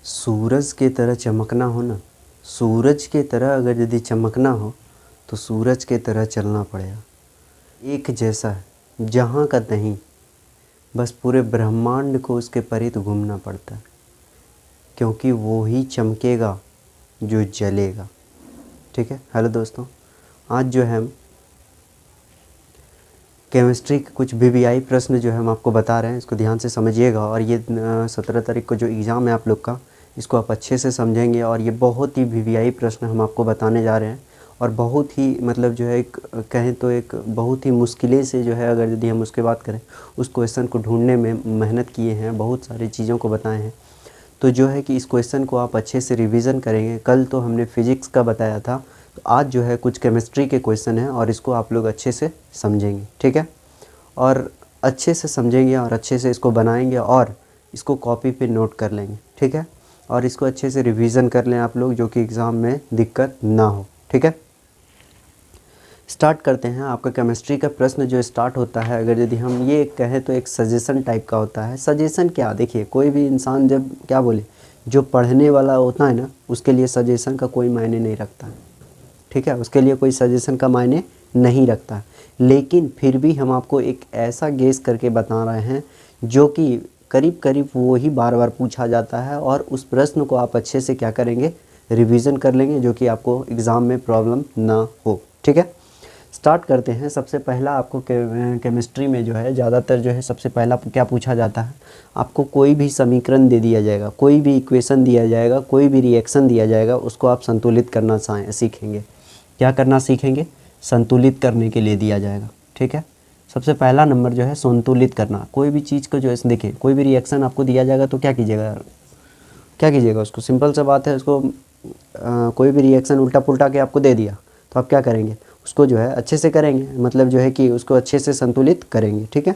सूरज की तरह चमकना हो ना, सूरज की तरह अगर यदि चमकना हो तो सूरज की तरह चलना पड़ेगा। एक जैसा है जहाँ का नहीं, बस पूरे ब्रह्मांड को उसके परित घूमना पड़ता है, क्योंकि वो ही चमकेगा जो जलेगा। ठीक है। हेलो दोस्तों, आज जो है हम केमिस्ट्री के कुछ वीवीआई प्रश्न जो है हम आपको बता रहे हैं, इसको ध्यान से समझिएगा। और ये 17 तारीख को जो एग्ज़ाम है आप लोग का, इसको आप अच्छे से समझेंगे। और ये बहुत ही वीवीआई प्रश्न हम आपको बताने जा रहे हैं, और बहुत ही मतलब जो है एक कहें तो एक बहुत ही मुश्किलें से जो है, अगर यदि हम उसके बात करें, उस क्वेश्चन को ढूंढने में मेहनत किए हैं, बहुत सारी चीज़ों को बताए हैं। तो जो है कि इस क्वेश्चन को आप अच्छे से रिवीजन करेंगे। कल तो हमने फिजिक्स का बताया था, तो आज जो है कुछ केमिस्ट्री के क्वेश्चन हैं और इसको आप लोग अच्छे से समझेंगे। ठीक है। और अच्छे से समझेंगे और अच्छे से इसको बनाएंगे और इसको कॉपी पे नोट कर लेंगे। ठीक है। और इसको अच्छे से रिवीजन कर लें आप लोग, जो कि एग्ज़ाम में दिक्कत ना हो। ठीक है। स्टार्ट करते हैं। आपका केमिस्ट्री का प्रश्न जो स्टार्ट होता है, अगर यदि हम ये कहें तो एक सजेशन टाइप का होता है। सजेशन क्या, देखिए कोई भी इंसान जब क्या बोले, जो पढ़ने वाला होता है ना, उसके लिए सजेशन का कोई मायने नहीं रखता। ठीक है, उसके लिए कोई सजेशन का मायने नहीं रखता। लेकिन फिर भी हम आपको एक ऐसा गेस करके बता रहे हैं जो कि करीब करीब वो ही बार बार पूछा जाता है, और उस प्रश्न को आप अच्छे से क्या करेंगे, रिवीजन कर लेंगे, जो कि आपको एग्ज़ाम में प्रॉब्लम ना हो। ठीक है। स्टार्ट करते हैं। सबसे पहला आपको केमिस्ट्री में जो है ज़्यादातर जो है सबसे पहला क्या पूछा जाता है, आपको कोई भी समीकरण दे दिया जाएगा, कोई भी इक्वेशन दिया जाएगा, कोई भी रिएक्शन दिया जाएगा, उसको आप संतुलित करना सीखेंगे। क्या करना सीखेंगे, संतुलित करने के लिए दिया जाएगा। ठीक है। सबसे पहला नंबर जो है संतुलित करना। कोई भी चीज़ को जो है देखिए, कोई भी रिएक्शन आपको दिया जाएगा तो क्या कीजिएगा, क्या कीजिएगा उसको, सिंपल सा बात है, उसको कोई भी रिएक्शन उल्टा पुल्टा के आपको दे दिया तो आप क्या करेंगे, उसको जो है अच्छे से करेंगे, मतलब जो है कि उसको अच्छे से संतुलित करेंगे। ठीक है।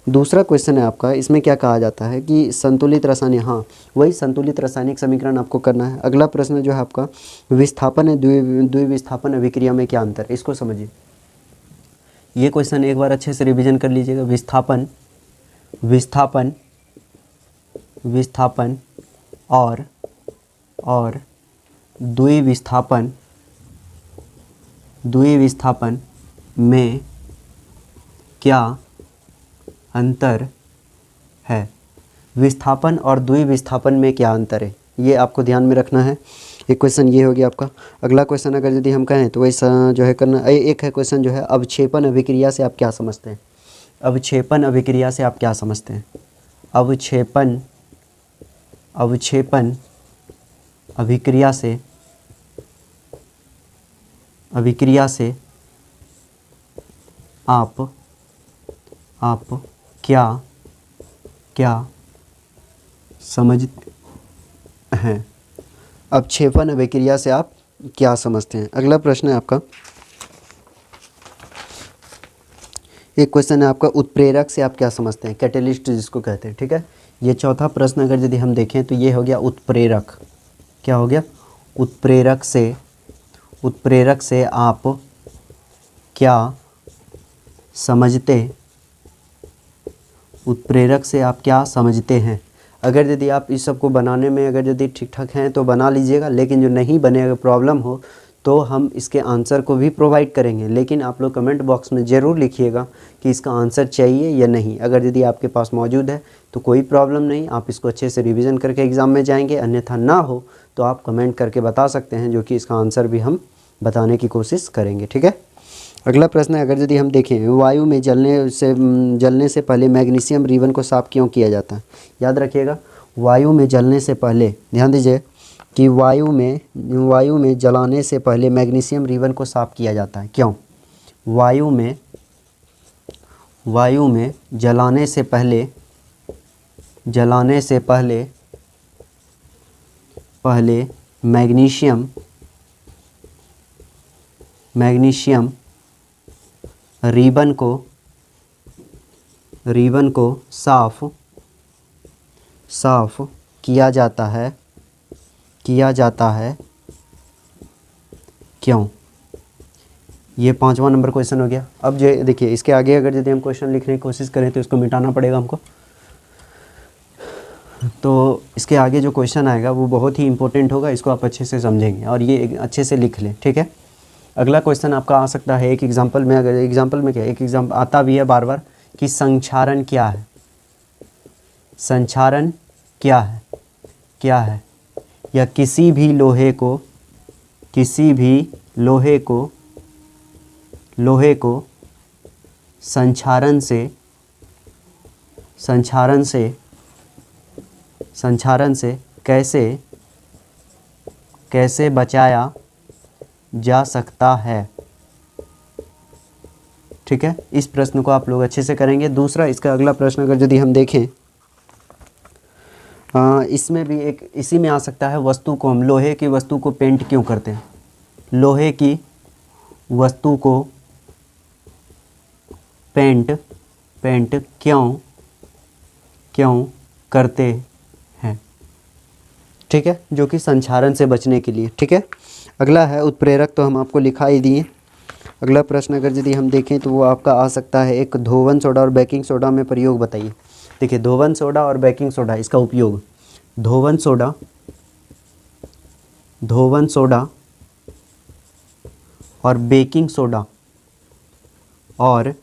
दूसरा क्वेश्चन है आपका, इसमें क्या कहा जाता है कि संतुलित रासायनिक, हाँ वही संतुलित रासायनिक समीकरण आपको करना है। अगला प्रश्न जो है आपका विस्थापन है, द्विविस्थापन अभिक्रिया में क्या अंतर है, इसको समझिए। ये क्वेश्चन एक बार अच्छे से रिवीजन कर लीजिएगा। विस्थापन, विस्थापन, विस्थापन और द्विविस्थापन, द्विविस्थापन में क्या अंतर है। विस्थापन और द्विविस्थापन में क्या अंतर है, ये आपको ध्यान में रखना है। एक क्वेश्चन ये हो गया आपका। अगला क्वेश्चन अगर यदि हम कहें तो वैसा जो है करना, एक है क्वेश्चन जो है अवक्षेपण अभिक्रिया से आप क्या समझते हैं। अवक्षेपण अभिक्रिया से आप क्या समझते हैं। अवक्षेपण, अवक्षेपण अभिक्रिया से, अभिक्रिया से आप क्या समझते हैं। अवक्षेपण अभिक्रिया से आप क्या समझते हैं। अगला प्रश्न है आपका, एक क्वेश्चन है आपका उत्प्रेरक से आप क्या समझते हैं, कैटेलिस्ट जिसको कहते हैं। ठीक है। ये चौथा प्रश्न अगर यदि हम देखें तो ये हो गया उत्प्रेरक। क्या हो गया, उत्प्रेरक से, उत्प्रेरक से आप क्या समझते, उत्प्रेरक से आप क्या समझते हैं। अगर यदि आप इस सब को बनाने में अगर यदि ठीक ठाक हैं तो बना लीजिएगा, लेकिन जो नहीं बनेगा, प्रॉब्लम हो, तो हम इसके आंसर को भी प्रोवाइड करेंगे। लेकिन आप लोग कमेंट बॉक्स में ज़रूर लिखिएगा कि इसका आंसर चाहिए या नहीं। अगर यदि आपके पास मौजूद है तो कोई प्रॉब्लम नहीं, आप इसको अच्छे से रिवीजन करके एग्ज़ाम में जाएंगे। अन्यथा ना हो तो आप कमेंट करके बता सकते हैं, जो कि इसका आंसर भी हम बताने की कोशिश करेंगे। ठीक है। अगला प्रश्न है, अगर यदि हम देखें वायु में जलने से पहले मैग्नीशियम रिबन को साफ़ क्यों किया जाता है। याद रखिएगा, वायु में जलने से पहले, ध्यान दीजिए कि वायु में जलाने से पहले मैग्नीशियम रिबन को साफ़ किया जाता है। क्यों, वायु में जलाने से पहले मैग्नीशियम रिबन को साफ किया जाता है क्यों। ये 5वां नंबर क्वेश्चन हो गया। अब जो देखिए, इसके आगे अगर यदि हम क्वेश्चन लिखने की कोशिश करें तो इसको मिटाना पड़ेगा हमको। तो इसके आगे जो क्वेश्चन आएगा वो बहुत ही इंपॉर्टेंट होगा, इसको आप अच्छे से समझेंगे और ये अच्छे से लिख लें, ठीक है। अगला क्वेश्चन आपका आ सकता है एक एग्जांपल में, अगर एग्जांपल में क्या एक एग्जांपल आता भी है बार बार कि संक्षारण क्या है, संक्षारण क्या है, क्या है, या किसी भी लोहे को, किसी भी लोहे को, लोहे को संक्षारण से, संक्षारण से, संक्षारण से कैसे, कैसे बचाया जा सकता है, ठीक है। इस प्रश्न को आप लोग अच्छे से करेंगे। दूसरा इसका अगला प्रश्न अगर यदि हम देखें, इसमें भी एक इसी में आ सकता है, वस्तु को हम लोहे की वस्तु को पेंट क्यों करते हैं, लोहे की वस्तु को पेंट, पेंट क्यों, क्यों करते हैं, ठीक है, जो कि संक्षारण से बचने के लिए, ठीक है। अगला है उत्प्रेरक, तो हम आपको लिखा ही दिए। अगला प्रश्न अगर यदि हम देखें तो वो आपका आ सकता है एक धोवन सोडा और बेकिंग सोडा में प्रयोग बताइए। देखिए धोवन सोडा और बेकिंग सोडा, इसका उपयोग, धोवन सोडा, धोवन सोडा और बेकिंग सोडा और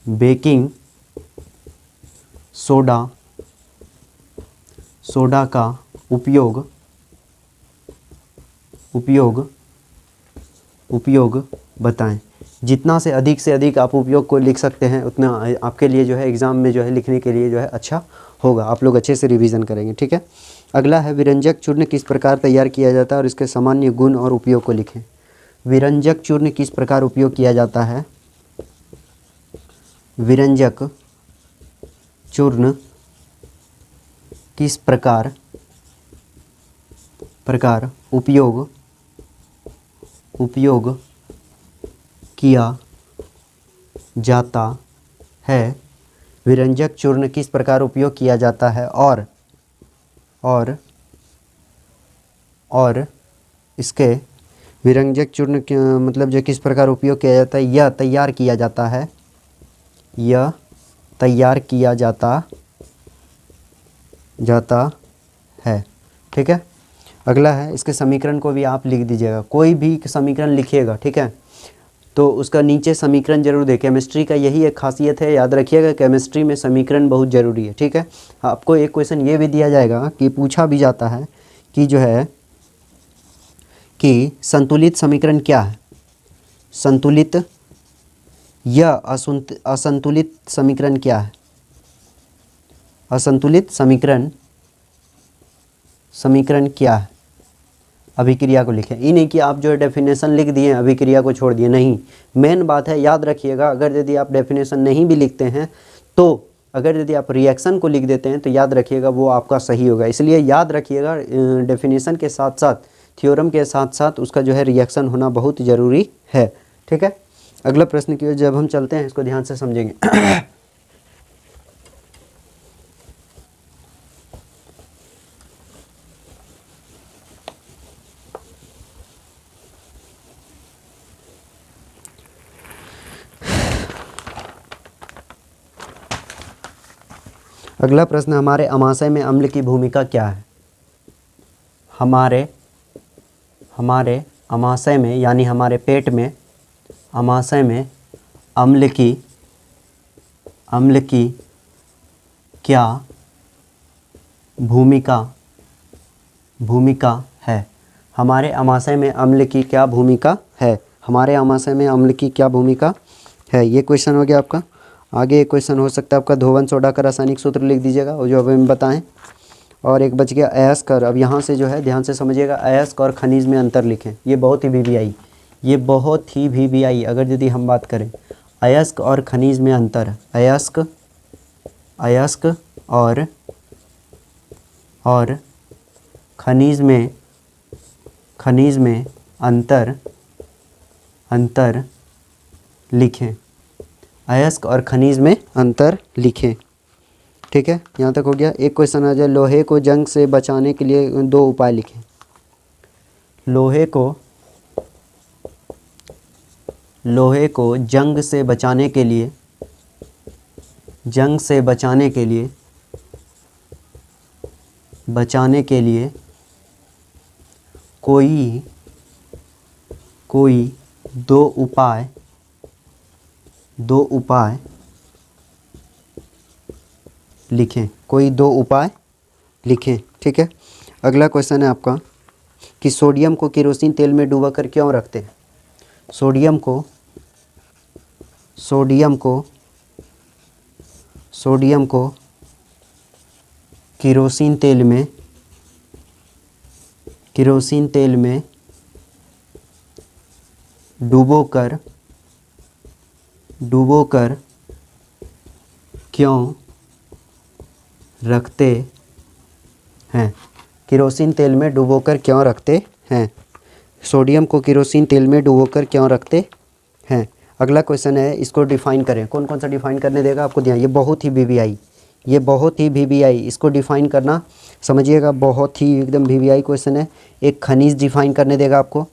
बेकिंग सोडा, सोडा का उपयोग, उपयोग, उपयोग बताएं। जितना से अधिक आप उपयोग को लिख सकते हैं उतना आपके लिए जो है एग्ज़ाम में जो है लिखने के लिए जो है अच्छा होगा, आप लोग अच्छे से रिवीजन करेंगे, ठीक है। अगला है विरंजक चूर्ण किस प्रकार तैयार किया जाता है और इसके सामान्य गुण और उपयोग को लिखें। विरंजक चूर्ण किस प्रकार उपयोग किया जाता है, विरंजक चूर्ण किस प्रकार उपयोग किया जाता है, विरंजक चूर्ण किस प्रकार उपयोग किया जाता है और इसके विरंजक चूर्ण मतलब जो किस प्रकार उपयोग किया जाता है, यह तैयार किया जाता है, यह तैयार किया जाता है, ठीक है। अगला है इसके समीकरण को भी आप लिख दीजिएगा, कोई भी समीकरण लिखिएगा, ठीक है, तो उसका नीचे समीकरण जरूर दें। केमिस्ट्री का यही एक खासियत है, याद रखिएगा केमिस्ट्री में समीकरण बहुत ज़रूरी है, ठीक है। आपको एक क्वेश्चन ये भी दिया जाएगा कि पूछा भी जाता है कि जो है कि संतुलित समीकरण क्या है, संतुलित या असंतुलित समीकरण क्या है, असंतुलित समीकरण क्या है, अभिक्रिया को लिखें। ये नहीं कि आप जो है डेफिनेशन लिख दिए अभिक्रिया को छोड़ दिए, नहीं, मेन बात है याद रखिएगा। अगर यदि आप डेफिनेशन नहीं भी लिखते हैं तो अगर यदि आप रिएक्शन को लिख देते हैं तो याद रखिएगा वो आपका सही होगा। इसलिए याद रखिएगा डेफिनेशन के साथ साथ, थ्योरम के साथ साथ उसका जो है रिएक्शन होना बहुत ज़रूरी है, ठीक है। अगला प्रश्न की ओर जब हम चलते हैं इसको ध्यान से समझेंगे। अगला प्रश्न, हमारे अमाशय में अम्ल की भूमिका क्या है। हमारे अमाशय में यानी हमारे पेट में, अमाशय में अम्ल की क्या भूमिका है। हमारे अमाशय में अम्ल की क्या भूमिका है, हमारे अमाशय में अम्ल की क्या भूमिका है, ये क्वेश्चन हो गया आपका। आगे एक क्वेश्चन हो सकता है आपका धोवन सोडा का रासायनिक सूत्र लिख दीजिएगा और जो अभी हम बताएं। और एक बच गया अयस्क। अब यहाँ से जो है ध्यान से समझिएगा, अयस्क और खनिज में अंतर लिखें। ये बहुत ही वीवीआई, ये बहुत ही वीवीआई अगर यदि हम बात करें अयस्क और खनिज में अंतर, अयस्क और खनिज में अंतर लिखें, अयस्क और खनिज में अंतर लिखें, ठीक है। यहाँ तक हो गया। एक क्वेश्चन आ जाए, लोहे को जंग से बचाने के लिए 2 उपाय लिखें। लोहे को जंग से बचाने के लिए जंग से बचाने के लिए कोई दो उपाय लिखें। कोई दो उपाय लिखें। ठीक है। अगला क्वेश्चन है आपका कि सोडियम को केरोसिन तेल में डुबाकर क्यों रखते हैं। सोडियम को केरोसिन तेल में डुबोकर क्यों रखते हैं। केरोसिन तेल में डुबोकर क्यों रखते हैं। सोडियम को केरोसिन तेल में डुबोकर क्यों रखते हैं। अगला क्वेश्चन है, इसको डिफ़ाइन करें। कौन कौन सा डिफ़ाइन करने देगा आपको ध्यान। ये बहुत ही वीवीआई इसको डिफ़ाइन करना समझिएगा। बहुत ही एकदम वीवीआई क्वेश्चन है। एक खनिज डिफ़ाइन करने देगा आपको।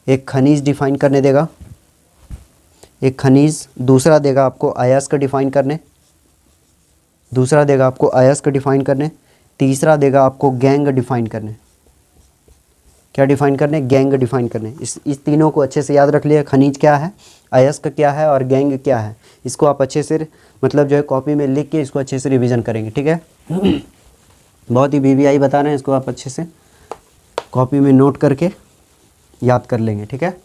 एक खनिज डिफ़ाइन करने देगा। एक खनिज। दूसरा देगा आपको अयस्क डिफ़ाइन करने। तीसरा देगा आपको गैंग डिफ़ाइन करने। क्या डिफ़ाइन करने। गैंग डिफ़ाइन करने। इस तीनों को अच्छे से याद रख लिया। खनिज क्या है, अयस्क क्या है और गैंग क्या है। इसको आप अच्छे से मतलब जो है कॉपी में लिख के इसको अच्छे से रिवीजन करेंगे। ठीक है। बहुत ही वीवीआई बता रहे हैं, इसको आप अच्छे से कॉपी में नोट करके याद कर लेंगे। ठीक है।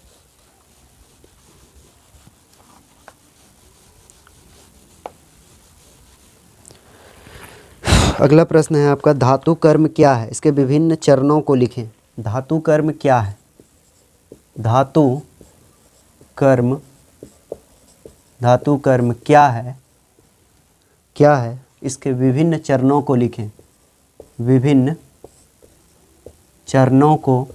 अगला प्रश्न है आपका, धातु कर्म क्या है, इसके विभिन्न चरणों को लिखें। धातु कर्म क्या है। धातु कर्म क्या है, इसके विभिन्न चरणों को लिखें। विभिन्न चरणों को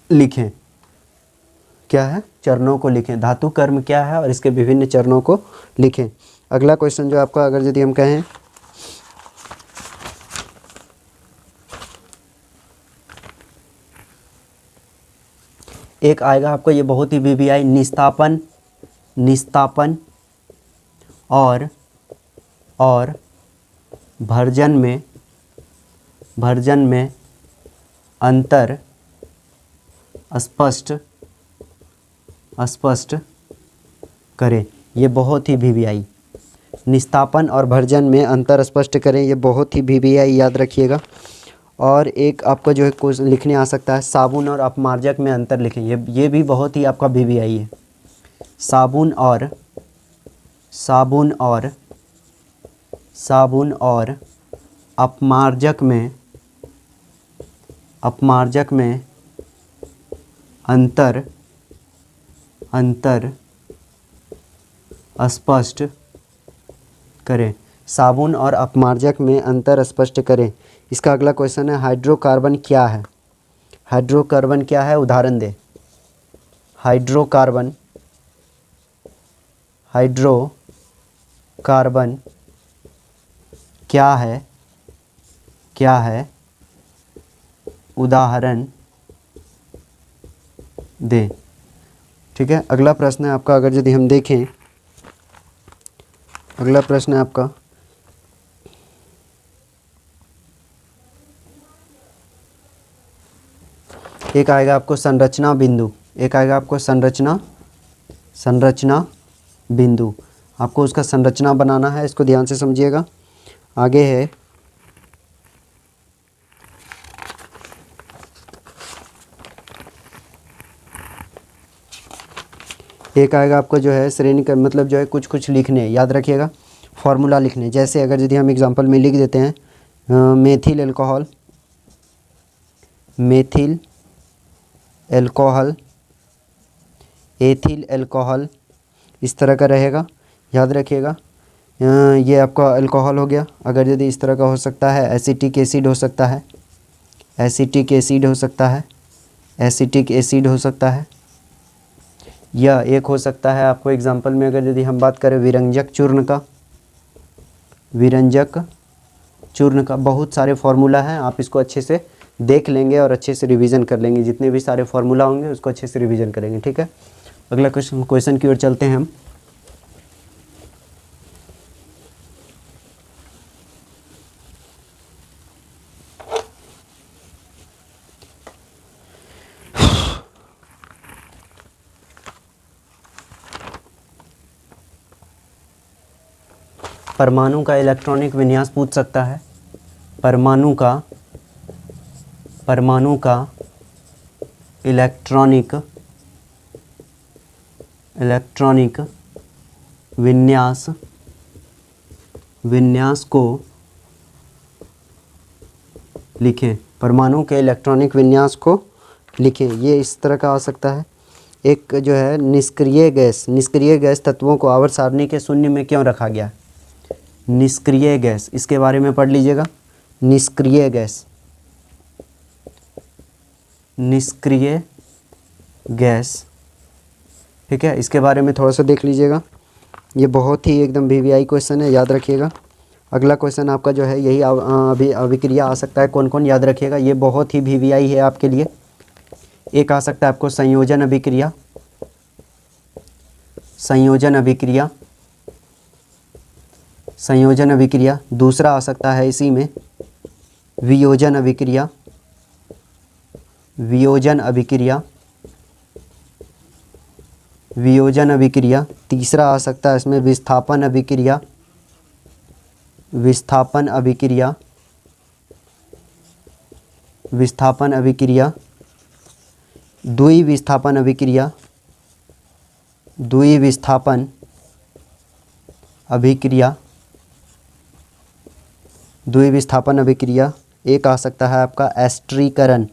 लिखें। क्या है, चरणों को लिखें। धातु कर्म क्या है और इसके विभिन्न चरणों को लिखें। अगला क्वेश्चन जो आपका, अगर यदि हम कहें एक आएगा आपको, ये बहुत ही वीवीआई, निस्तापन और भर्जन में अंतर स्पष्ट करें। ये बहुत ही वीवीआई। निस्तापन और भर्जन में अंतर स्पष्ट करें, ये बहुत ही वीवीआई, याद रखिएगा। और एक आपका जो है कुछ लिखने आ सकता है, साबुन और अपमार्जक में अंतर लिखें। ये भी बहुत ही आपका वीवीआई है। साबुन और अपमार्जक में अंतर स्पष्ट करें। साबुन और अपमार्जक में अंतर स्पष्ट करें। इसका अगला क्वेश्चन है, हाइड्रोकार्बन क्या है। हाइड्रोकार्बन क्या है, उदाहरण दे। हाइड्रोकार्बन क्या है, उदाहरण दें। ठीक है। अगला प्रश्न है आपका, अगर यदि हम देखें, अगला प्रश्न है आपका, एक आएगा आपको संरचना बिंदु। एक आएगा आपको संरचना बिंदु। आपको उसका संरचना बनाना है, इसको ध्यान से समझिएगा। आगे है, एक आएगा आपको जो है श्रेणी का मतलब जो है कुछ लिखने, याद रखिएगा, फॉर्मूला लिखने। जैसे अगर यदि हम एग्जांपल में लिख देते हैं मेथिल एल्कोहल, एथिल एल्कोहल, इस तरह का रहेगा, याद रखिएगा। ये आपका अल्कोहल हो गया। अगर यदि इस तरह का हो सकता है, एसिटिक एसिड हो सकता है, एसिटिक एसिड हो सकता है, या एक हो सकता है आपको एग्जांपल में अगर यदि हम बात करें विरंजक चूर्ण का बहुत सारे फार्मूला हैं। आप इसको अच्छे से देख लेंगे और अच्छे से रिवीजन कर लेंगे। जितने भी सारे फार्मूला होंगे उसको अच्छे से रिवीजन करेंगे। ठीक है। अगला क्वेश्चन की ओर चलते हैं हम। परमाणु का इलेक्ट्रॉनिक विन्यास पूछ सकता है। परमाणु का इलेक्ट्रॉनिक विन्यास को लिखें। परमाणु के इलेक्ट्रॉनिक विन्यास को लिखें। ये इस तरह का आ सकता है। एक जो है निष्क्रिय गैस तत्वों को आवर्त सारणी के शून्य में क्यों रखा गया? निष्क्रिय गैस, इसके बारे में पढ़ लीजिएगा। निष्क्रिय गैस, ठीक है, इसके बारे में थोड़ा सा देख लीजिएगा। ये बहुत ही एकदम वीवीआई क्वेश्चन है, याद रखिएगा। अगला क्वेश्चन आपका जो है यही अभिक्रिया आ सकता है। कौन कौन, याद रखिएगा, ये बहुत ही वीवीआई है आपके लिए। एक आ सकता है आपको संयोजन अभिक्रिया। दूसरा आ सकता है इसी में वियोजन अभिक्रिया। तीसरा आ सकता है इसमें विस्थापन अभिक्रिया। द्विविस्थापन अभिक्रिया। एक आ सकता है आपका एस्ट्रीकरण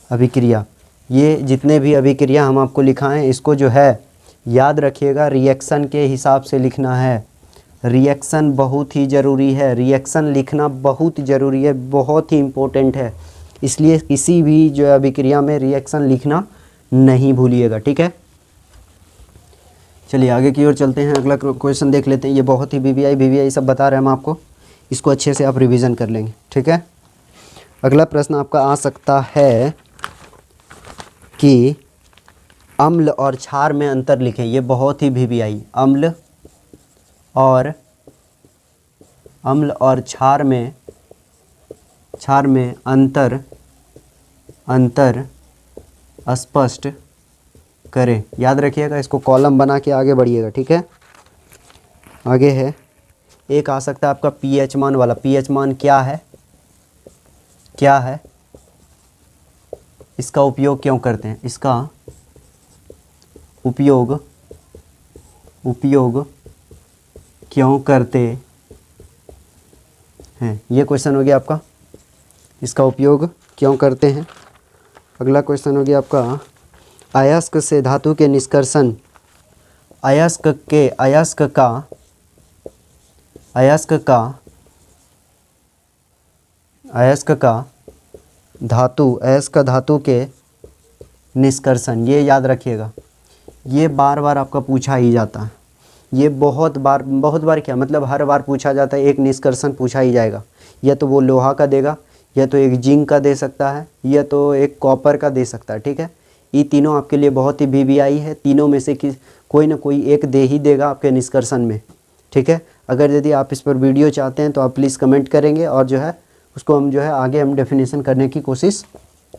अभिक्रिया। ये जितने भी अभिक्रिया हम आपको लिखाएं, इसको जो है याद रखिएगा, रिएक्शन के हिसाब से लिखना है। रिएक्शन बहुत ही ज़रूरी है, रिएक्शन लिखना बहुत ज़रूरी है, बहुत ही इम्पोर्टेंट है। इसलिए किसी भी जो अभिक्रिया में रिएक्शन लिखना नहीं भूलिएगा, ठीक है। चलिए आगे की ओर चलते हैं। अगला क्वेश्चन देख लेते हैं। ये बहुत ही वीवीआई सब बता रहे हैं हम आपको, इसको अच्छे से आप रिवीजन कर लेंगे, ठीक है। अगला प्रश्न आपका आ सकता है कि अम्ल और क्षार में अंतर लिखें। ये बहुत ही वीवीआई, अम्ल और क्षार में अंतर स्पष्ट करें। याद रखिएगा, इसको कॉलम बना के आगे बढ़िएगा, ठीक है। आगे है, एक आ सकता है आपका पीएच मान वाला। पीएच मान क्या है, इसका उपयोग क्यों करते हैं? इसका उपयोग क्यों करते हैं? ये क्वेश्चन हो गया आपका, इसका उपयोग क्यों करते हैं। अगला क्वेश्चन हो गया आपका अयस्क से धातु के निष्कर्षण। अयस्क धातु के निष्कर्षण, ये याद रखिएगा। ये बार बार आपका पूछा ही जाता है। ये बहुत बार क्या मतलब, हर बार पूछा जाता है। एक निष्कर्षण पूछा ही जाएगा, या तो वो लोहा का देगा, या तो एक जिंक का दे सकता है, या तो एक कॉपर का दे सकता है, ठीक है। ये तीनों आपके लिए बहुत ही वीवीआई है। तीनों में से कोई ना कोई एक दे ही देगा आपके निष्कर्षण में, ठीक है। अगर यदि आप इस पर वीडियो चाहते हैं तो आप प्लीज़ कमेंट करेंगे, और जो है उसको हम जो है आगे हम डेफिनेशन करने की कोशिश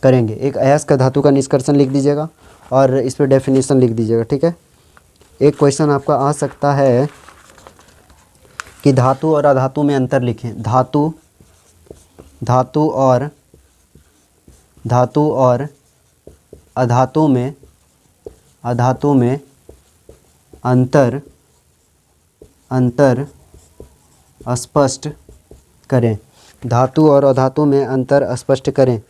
करेंगे। एक अयस्क धातु का निष्कर्षण लिख दीजिएगा और इस पर डेफिनेशन लिख दीजिएगा, ठीक है। एक क्वेश्चन आपका आ सकता है कि धातु और अधातु में अंतर लिखें। धातु और अधातु में अंतर स्पष्ट करें। धातु और अधातु में अंतर स्पष्ट करें।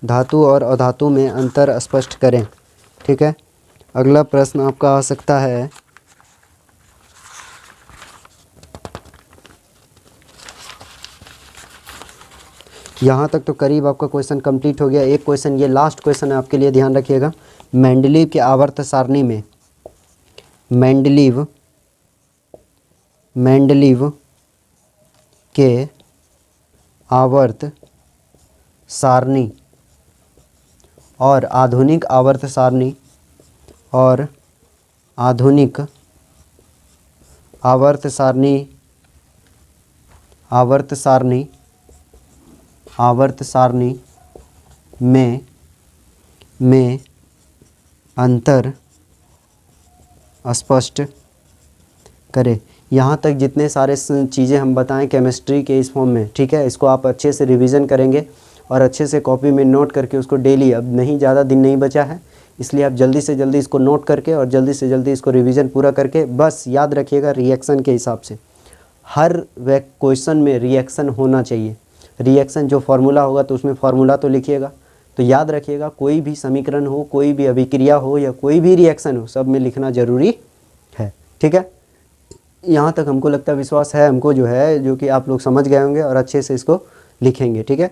धातु और अधातु में अंतर स्पष्ट करें, ठीक है। अगला प्रश्न आपका आ सकता है यहाँ तक तो करीब आपका क्वेश्चन कंप्लीट हो गया। एक क्वेश्चन, ये लास्ट क्वेश्चन है आपके लिए, ध्यान रखिएगा। मेंडलीव के आवर्त सारणी में मेंडलीव के आवर्त सारणी और आधुनिक आवर्त सारणी और आधुनिक आवर्त सारणी में अंतर स्पष्ट करें। यहाँ तक जितने सारे चीज़ें हम बताएं केमिस्ट्री के इस फॉर्म में, ठीक है, इसको आप अच्छे से रिवीजन करेंगे और अच्छे से कॉपी में नोट करके उसको डेली, अब नहीं ज़्यादा दिन नहीं बचा है इसलिए आप जल्दी से जल्दी इसको नोट करके और जल्दी से जल्दी इसको रिवीजन पूरा करके, बस याद रखिएगा रिएक्शन के हिसाब से हर क्वेश्चन में रिएक्शन होना चाहिए। रिएक्शन जो फार्मूला होगा तो उसमें फार्मूला तो लिखिएगा। तो याद रखिएगा कोई भी समीकरण हो, कोई भी अभिक्रिया हो या कोई भी रिएक्शन हो, सब में लिखना ज़रूरी है, ठीक है। यहाँ तक हमको लगता है, विश्वास है हमको जो है, जो कि आप लोग समझ गए होंगे और अच्छे से इसको लिखेंगे, ठीक है।